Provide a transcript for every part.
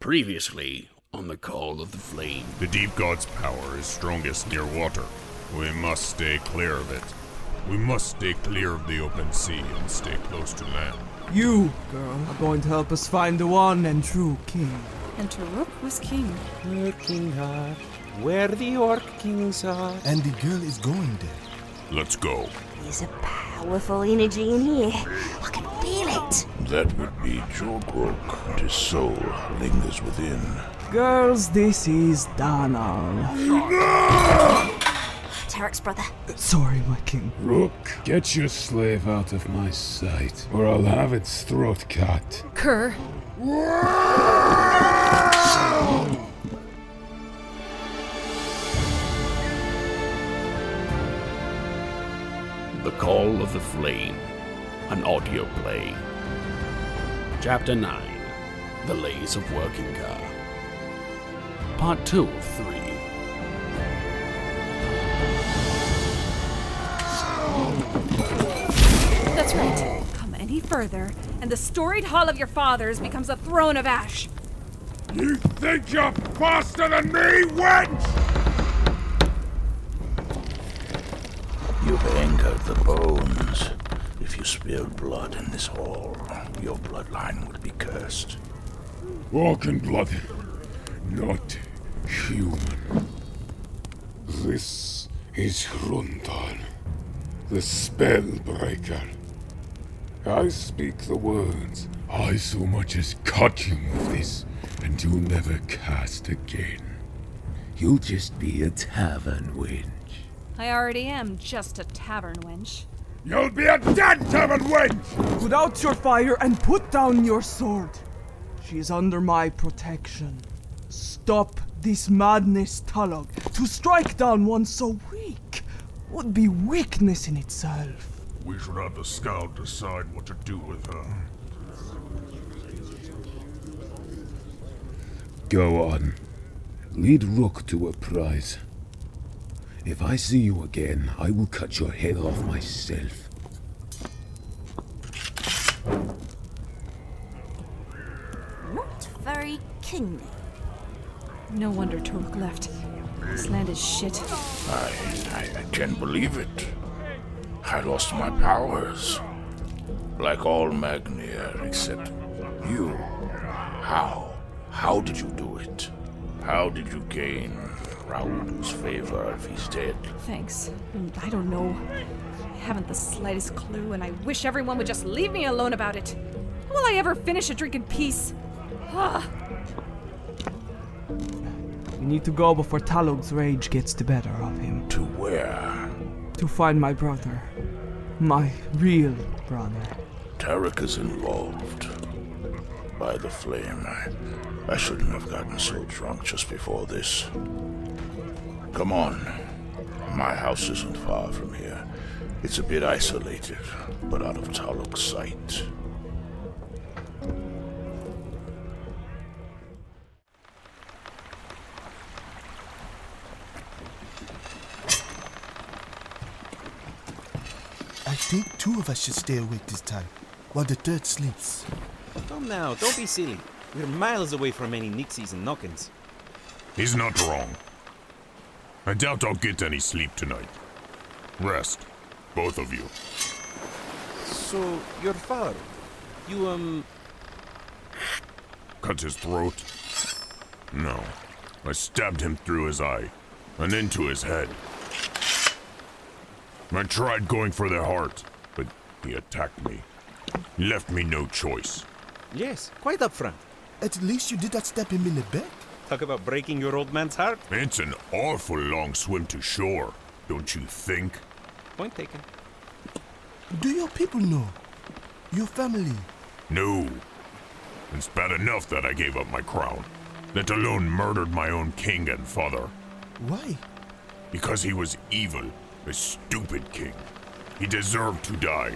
Previously on the Call of the Flame. The deep god's power is strongest near water. We must stay clear of it. We must stay clear of the open sea and stay close to land. You, girl, are going to help us find the one and true king. And Tarúk was king. Workingar, where the orc kings are. And the girl is going there. Let's go. There's a powerful energy in here. I can feel it. That would be 𝐂𝐴𝐴. His soul lingers within. Girls, this is Danal. Tarúk's brother. Sorry, my king. Rook, get your slave out of my sight, or I'll have its throat cut. 𝐂𝐴𝐴. The Call of the Flame, an audio play. Chapter 9, The Lays of Workingar. Part 2 of 3. That's right. Come any further, and the storied hall of your fathers becomes a throne of ash. You think you're faster than me, wench? You've angered the bones. If you spill blood in this hall, your bloodline will be cursed. Walk in blood, not human. This is Hruntal, the Spellbreaker. I speak the words. I so much as cut you with this, and you'll never cast again. You'll just be a tavern wench. I already am just a tavern wench. You'll be a dead tavern wench! Put out your fire and put down your sword. She is under my protection. Stop this madness, Talog. To strike down one so weak would be weakness in itself. We should have the scout decide what to do with her. Go on. Lead Rook to a prize. If I see you again, I will cut your head off myself. Not very kingly. No wonder Tarúk left. This land is shit. I can't believe it. I lost my powers. Like all Magnia, except you. How? How did you do it? How did you gain Raoul's favor if he's dead? Thanks. I don't know. I haven't the slightest clue, and I wish everyone would just leave me alone about it. Will I ever finish a drink in peace? We need to go before Talog's rage gets the better of him. To where? To find my brother. My real brother. Tarúk is involved. By the flame. I shouldn't have gotten so drunk just before this. Come on. My house isn't far from here. It's a bit isolated, but out of Tarúk's sight. I think two of us should stay awake this time, while the third sleeps. Come now, don't be silly. We're miles away from any nixies and knockins. He's not wrong. I doubt I'll get any sleep tonight. Rest, both of you. So, your father, you, Cut his throat? No. I stabbed him through his eye, and into his head. I tried going for the heart, but he attacked me. He left me no choice. Yes, quite up front. At least you did not stab him in the back. Talk about breaking your old man's heart. It's an awful long swim to shore, don't you think? Point taken. Do your people know? Your family? No. It's bad enough that I gave up my crown, let alone murdered my own king and father. Why? Because he was evil, a stupid king. He deserved to die.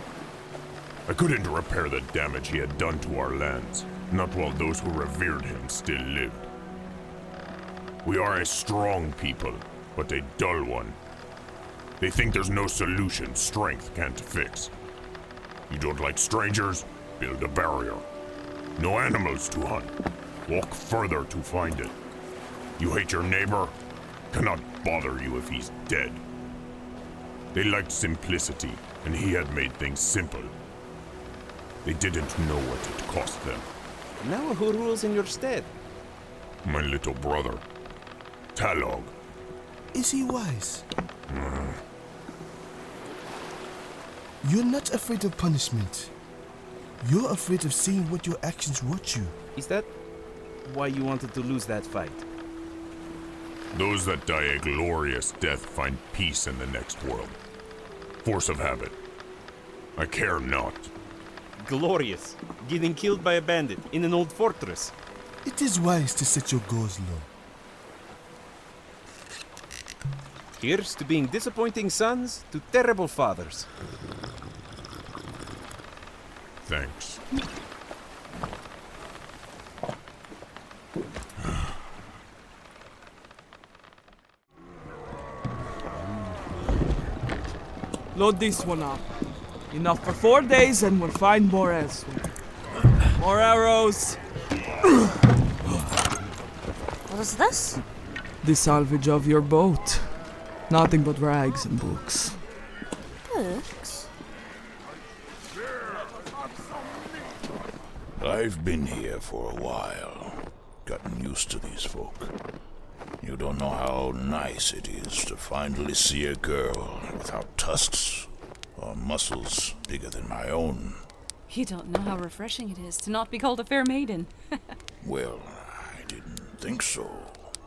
I couldn't repair the damage he had done to our lands, not while those who revered him still lived. We are a strong people, but a dull one. They think there's no solution strength can't fix. You don't like strangers? Build a barrier. No animals to hunt. Walk further to find it. You hate your neighbor? Cannot bother you if he's dead. They liked simplicity, and he had made things simple. They didn't know what it cost them. Now who rules in your stead? My little brother, Talog. Is he wise? You're not afraid of punishment. You're afraid of seeing what your actions wrought you. Is that why you wanted to lose that fight? Those that die a glorious death find peace in the next world. Force of habit. I care not. Glorious. Getting killed by a bandit in an old fortress. It is wise to set your goals low. Here's to being disappointing sons to terrible fathers. Thanks. Load this one up. Enough for 4 days and we'll find more elsewhere. More arrows. What is this? The salvage of your boat. Nothing but rags and books. Books? I've been here for a while. Gotten used to these folk. You don't know how nice it is to finally see a girl without tusks or muscles bigger than my own. You don't know how refreshing it is to not be called a fair maiden. Well, I didn't think so.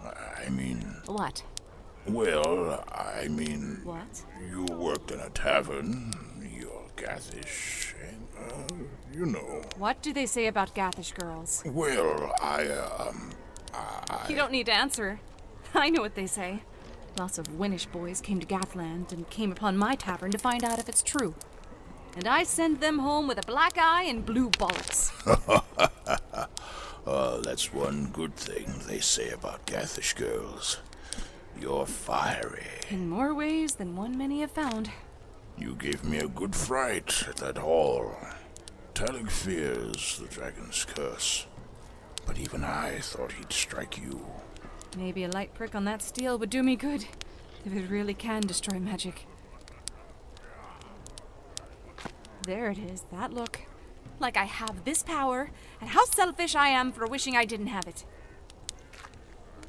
I mean... What? Well, I mean... What? You worked in a tavern. You're Gathish, and, you know. What do they say about Gathish girls? Well, You don't need to answer. I know what they say. Lots of Winnish boys came to Gathland and came upon my tavern to find out if it's true. And I send them home with a black eye and blue bollocks. That's one good thing they say about Gathish girls. You're fiery. In more ways than one many have found. You gave me a good fright at that hall. Talog fears the dragon's curse. But even I thought he'd strike you. Maybe a light prick on that steel would do me good, if it really can destroy magic. There it is, that look. Like I have this power, and how selfish I am for wishing I didn't have it.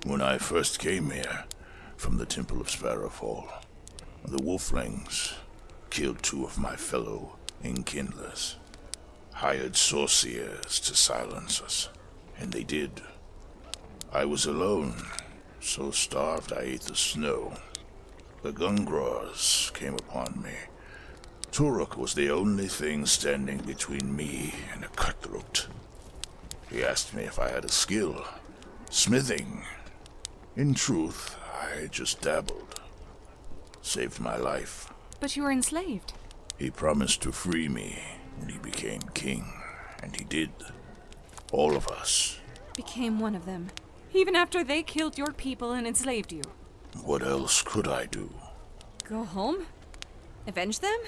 When I first came here, from the Temple of Sparrowfall, the wolflings killed 2 of my fellow enkindlers, hired sorcerers to silence us, and they did. I was alone, so starved I ate the snow. The Gungrors came upon me. Tarúk was the only thing standing between me and a cutthroat. He asked me if I had a skill. Smithing. In truth, I just dabbled. Saved my life. But you were enslaved. He promised to free me when he became king, and he did. All of us. Became one of them. Even after they killed your people and enslaved you. What else could I do? Go home? Avenge them?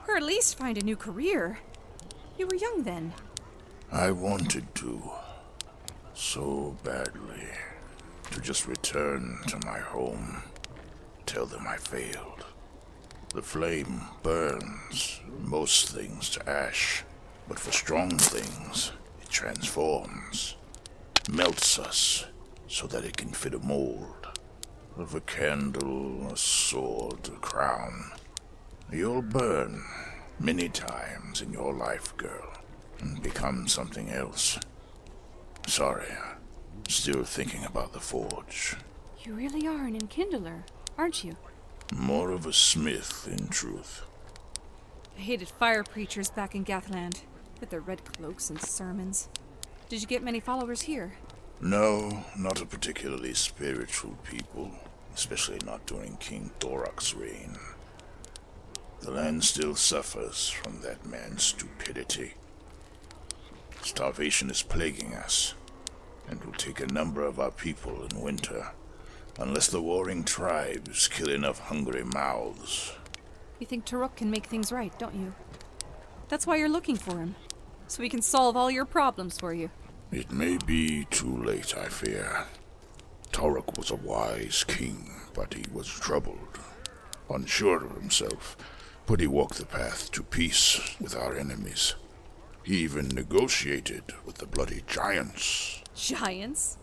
Or at least find a new career. You were young then. I wanted to. So badly. To just return to my home. Tell them I failed. The flame burns most things to ash. But for strong things, it transforms. Melts us so that it can fit a mold. Of a candle, a sword, a crown. You'll burn many times in your life, girl, and become something else. Sorry, still thinking about the forge. You really are an enkindler, aren't you? More of a smith, in truth. I hated fire preachers back in Gathland, with their red cloaks and sermons. Did you get many followers here? No, not a particularly spiritual people, especially not during King Thorak's reign. The land still suffers from that man's stupidity. Starvation is plaguing us, and will take a number of our people in winter, unless the warring tribes kill enough hungry mouths. You think Tarúk can make things right, don't you? That's why you're looking for him, so he can solve all your problems for you. It may be too late, I fear. Tarúk was a wise king, but he was troubled, unsure of himself, but he walked the path to peace with our enemies. He even negotiated with the bloody giants. Giants?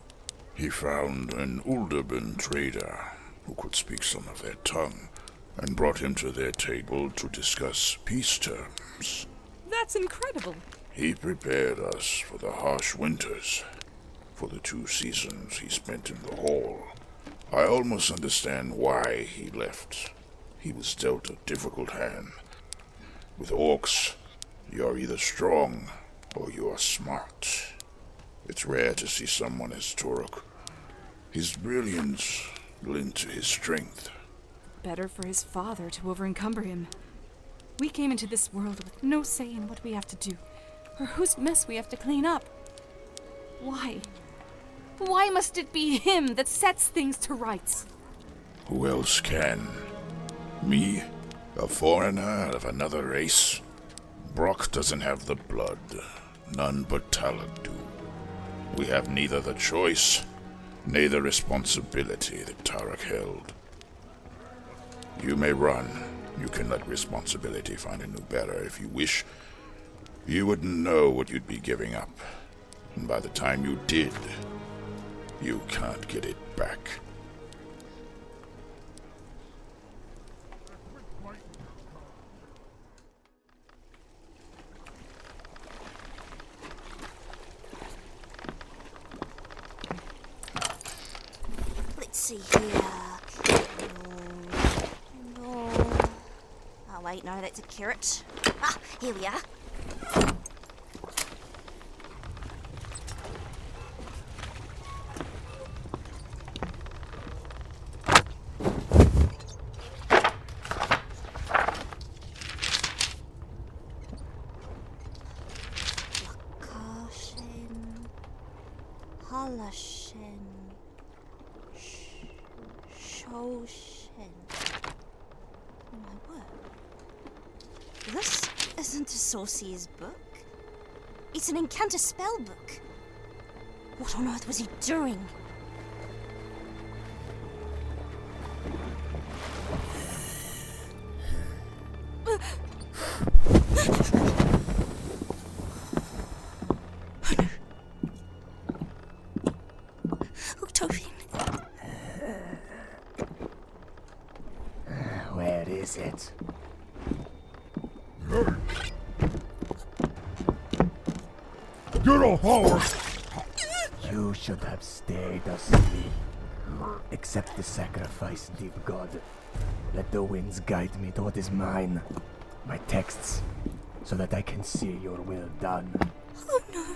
He found an Uldaban trader who could speak some of their tongue, and brought him to their table to discuss peace terms. That's incredible. He prepared us for the harsh winters, for the 2 seasons he spent in the hall. I almost understand why he left. He was dealt a difficult hand. With orcs, you are either strong or you are smart. It's rare to see someone as Tarúk. His brilliance linked to his strength. Better for his father to over-encumber him. We came into this world with no say in what we have to do, or whose mess we have to clean up. Why? Why must it be him that sets things to rights? Who else can? Me? A foreigner of another race? Brock doesn't have the blood. None but Tarúk do. We have neither the choice, nor the responsibility that Tarúk held. You may run. You can let responsibility find a new bearer if you wish. You wouldn't know what you'd be giving up. And by the time you did, you can't get it back. Let's see here. Oh, wait, no, that's a carrot. Ah, here we are. Halashen. Shoshen. My word. This isn't a sorcerer's book. It's an encounter spell book. What on earth was he doing? Where is it? Get off, Howard! You should have stayed asleep. Accept the sacrifice, deep God. Let the winds guide me to what is mine. My texts, so that I can see your will done. Oh no.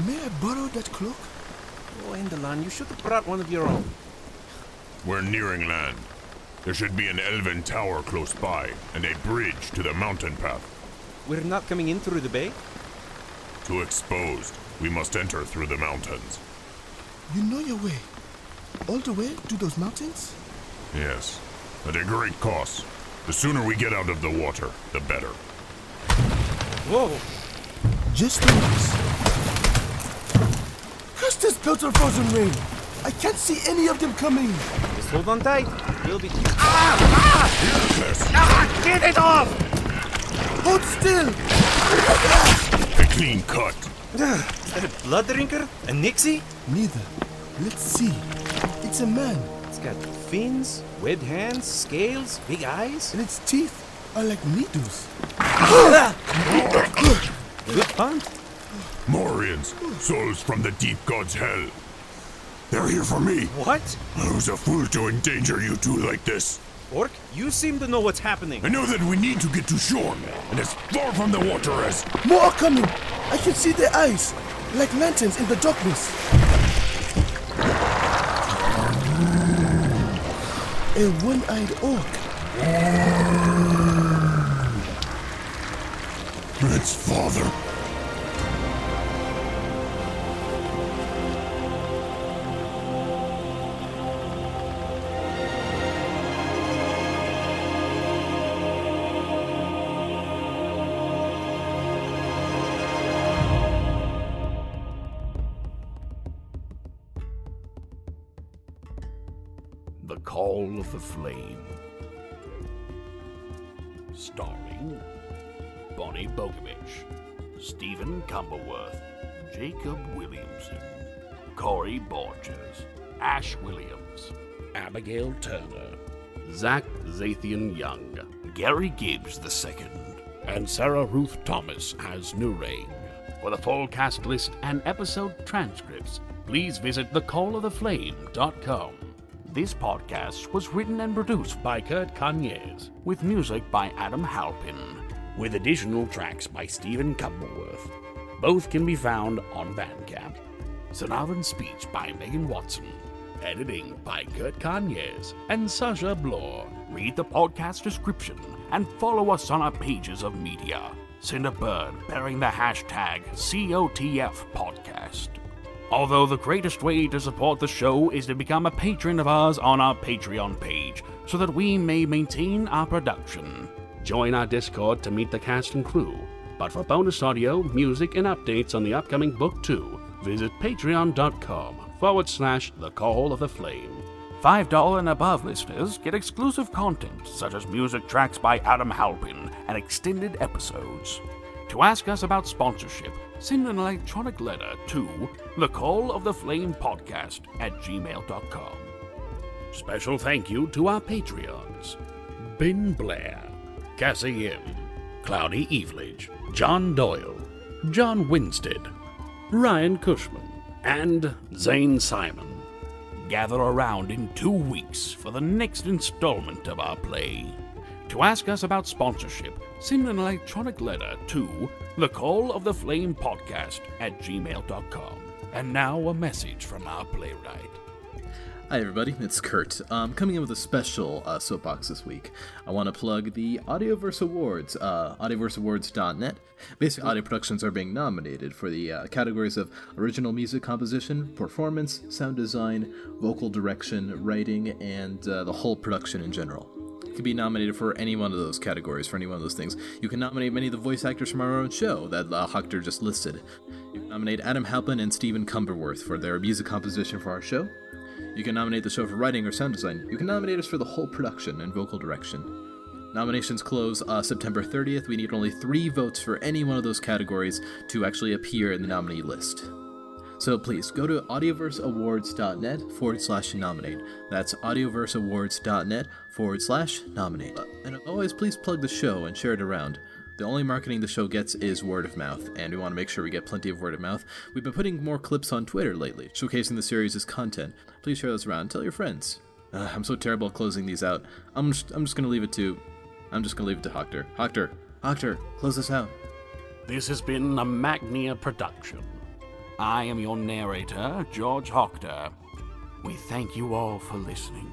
May I borrow that cloak? Oh, Enderlan, you should have brought one of your own. We're nearing land. There should be an elven tower close by, and a bridge to the mountain path. We're not coming in through the bay? Too exposed. We must enter through the mountains. You know your way. All the way to those mountains? Yes, at a great cost. The sooner we get out of the water, the better. Whoa! Just relax. Curse this brutal frozen rain! I can't see any of them coming! Just hold on tight. We'll be... Yes! Get it off! Hold still! A clean cut. Is that a blood drinker? A Nixie? Neither. Let's see. It's a man, It's got fins, webbed hands, scales, big eyes. and its teeth are like needles. Good punt. Morians, souls from the deep god's hell. They're here for me. What? I was a fool to endanger you two like this. Orc, you seem to know what's happening. I know that we need to get to shore, and as far from the water as... More are coming! I can see their eyes, like lanterns in the darkness. A one-eyed orc. Its father. The Call of the Flame. Starring Bonnie Bogovich, Stephen Cumberworth, Jacob Williamson, Corey Borges, Ash Williams, Abigail Turner, Zach Zathian Young, Gary Gibbs II, and Sarah Ruth Thomas as Nurang. For the full cast list and episode transcripts, please visit thecalloftheflame.com. This podcast was written and produced by 𝐂𝐚𝐥𝐿, with music by Adam Halpin, with additional tracks by Stephen Cumberworth. Both can be found on Bandcamp. Sound and speech by Megan Watson. Editing by 𝐂𝐚𝐥𝐿 and Sasha Bloor. Read the podcast description and follow us on our pages of media. Send a bird bearing the hashtag #COTFpodcast. Although the greatest way to support the show is to become a patron of ours on our Patreon page, so that we may maintain our production. Join our Discord to meet the cast and crew. But for bonus audio, music, and updates on the upcoming book 2, visit patreon.com/The Call of the Flame. $5 and above listeners get exclusive content, such as music tracks by Adam Halpin and extended episodes. To ask us about sponsorship, send an electronic letter to thecalloftheflamepodcast@gmail.com. Special thank you to our Patreons: Ben Blair, Cassie M., Cloudy Evelige, John Doyle, John Winstead, Ryan Cushman, and Zane Simon. Gather around in 2 weeks for the next installment of our play. To ask us about sponsorship, send an electronic letter to thecalloftheflamepodcast@gmail.com. And now a message from our playwright. Hi everybody, it's Kurt. Coming in with a special soapbox this week. I want to plug the Audioverse Awards, audioverseawards.net. Basic audio productions are being nominated for the categories of original music composition, performance, sound design, vocal direction, writing, and the whole production in general. You can be nominated for any one of those categories, for any one of those things. You can nominate many of the voice actors from our own show that Hector just listed. You can nominate Adam Halpin and Stephen Cumberworth for their music composition for our show. You can nominate the show for writing or sound design. You can nominate us for the whole production and vocal direction. Nominations close September 30th. We need only 3 votes for any one of those categories to actually appear in the nominee list. So please, go to audioverseawards.net/nominate. That's audioverseawards.net/nominate. And as always, please plug the show and share it around. The only marketing the show gets is word of mouth, and we want to make sure we get plenty of word of mouth. We've been putting more clips on Twitter lately, showcasing the series' content. Please share those around. Tell your friends. I'm so terrible at closing these out. I'm just gonna leave it to Hector. Hector, close this out. This has been a Magnia production. I am your narrator, George Hector. We thank you all for listening.